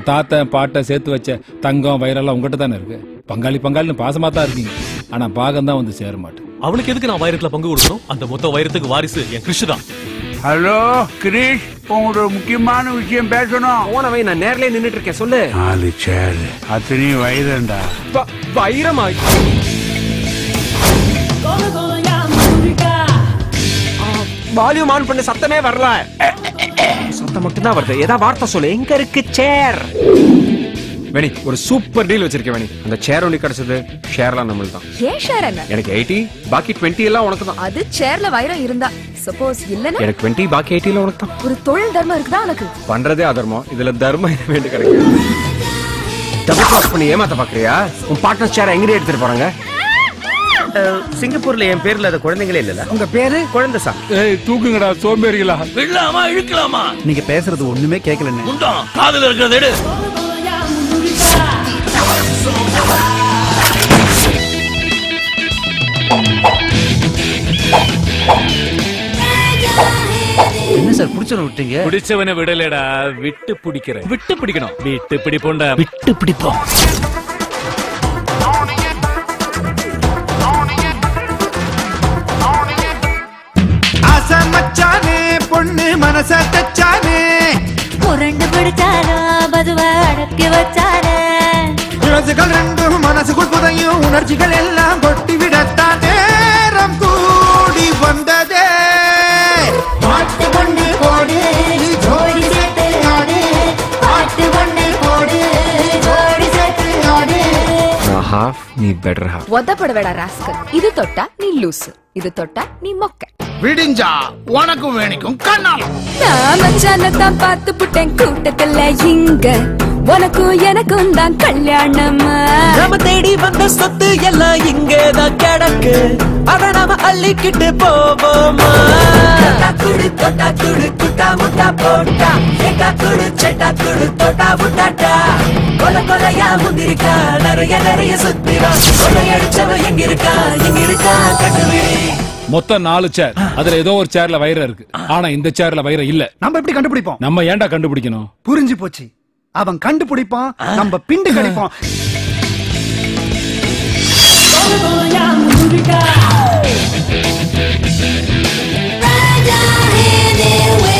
என் தாத்தா பாட்டை சேர்த்து வச்ச தங்கம் வயிறெல்லாம் உங்ககிட்ட தானே இருக்கு. பங்காளின்னு பாசமா தான் இருக்கீங்க. ஆனா பாகம் தான் வந்து சேர மாட்டேன். அவனுக்கு எதுக்கு நான் வைரத்துல பங்கு கொடுக்கணும்? அந்த மொத்த வைரத்துக்கு வாரிசு என் கிறிஷ் தான். ஹலோ கிரீஷ், உங்களோட முக்கியமான விஷயம் பேசணும். போனவை நான் நேர்லயே நின்னுட்டு இருக்கேன். சொல்லு. 4 சேர் அத்தனையும் வைரண்டா. வைரமா? வால்யூம் ஆன் பண்ண சத்தமே வரல. சத்தம் மட்டும் தான் வருது. ஏதா வார்த்தை சொல்லு. எங்க இருக்கு சேர்? வேணி, ஒரு சூப்பர் டீல் வச்சிருக்கேன் வேணி. அந்த சேர் ஒண்ணு கிடைச்சது. ஷேர்லாம் நம்மளுக்கு தான். ஏன் ஷேர் என்ன? எனக்கு 80, பாக்கி 20 எல்லாம் உனக்கு தான். அது சேர்ல வைரம் இருந்தா. சப்போஸ் இல்லனா எனக்கு 20, பாக்கி 80 எல்லாம் உனக்கு தான். ஒரு தொழில் தர்மம் இருக்குதா உனக்கு? பண்றதே அதர்மம். இதுல தர்மம் என்ன வேண்டி கிடைக்கும்? டபுள் கிராஸ் பண்ணி ஏமாத்த பாக்குறியா? உன் பார்ட்னர் சேர் எங்க எடுத்துட்டு போறாங்க? சிங்கப்பூர்ல என் பேர்ல அது குழந்தைங்களே இல்ல. உங்க பேரு? குழந்தை சார். ஏய் தூக்குங்கடா சோம்பேறிகளா. விடலாமா இழுக்கலாமா? நீங்க பேசுறது ஒண்ணுமே கேட்கலன்னு. முண்டா காதுல இருக்கிறத எடு. என்ன சார் புடிச்சவன விட்டீங்க? பிடிச்சவனை விடலடா, விட்டு பிடிக்கிறேன். விட்டு பிடிக்கணும். விட்டு பிடிப்போண்டா. விட்டு பிடிப்போம். ஆசை மச்சானே, பொண்ணு மனச தச்சானே, புரண்டு பிடிச்சாலும் பதுவா அடக்கி வச்சானே, இளசுகள் ரெண்டும் மனசுக்குள் புதையும் உணர்ச்சிகள் எல்லாம் கொட்டி விடத்தான் நேரம் கூடி வந்ததே. பாட்டு கொண்டு போடு ஜோடி சேர்த்து ஆடு, பாட்டு கொண்டு போடு ஜோடி சேர்த்து ஆடு. நான் ஹாஃப், நீ பெட்டர் ஹாஃப். ஒத்தப்பட வேடா ராஸ்கல். இது தொட்டா நீ லூசு, இது தொட்டா நீ மொக்க. விடிஞ்சா உனக்கும் வேணிக்கும் கண்ணாலும். நான் மச்சானத்தான் பார்த்து புட்டேன் கூட்டத்துல இங்க, உனக்கும் எனக்கும் தான் கல்யாணமா. நம்ம தேடி வந்த சொத்து எல்லாம் இங்கேதான் கிடக்கு, அத நாம அள்ளிக்கிட்டு போவோமா? குடு தொட்டா குடு குட்டா முட்டா போட்டா, ஏக்கா குடு செட்டா குடு தொட்டா முட்டாட்டா, கொல கொலையா முந்திருக்கா, நிறைய சுத்திரா, கொலையடிச்சவ எங்க இருக்கா கண்டுபிடி. மொத்தம் 4 சேர். அதுல ஏதோ ஒரு சேர்ல வைரம் இருக்கு. ஆனா இந்த சேர்ல வைரம் இல்ல. நம்ம எப்படி கண்டுபிடிப்போம்? நம்ம ஏன்டா கண்டுபிடிக்கணும்? புரிஞ்சு போச்சு. அவன் கண்டுபிடிப்பான், நம்ம பிண்டு கடிப்போம். Raja, hand it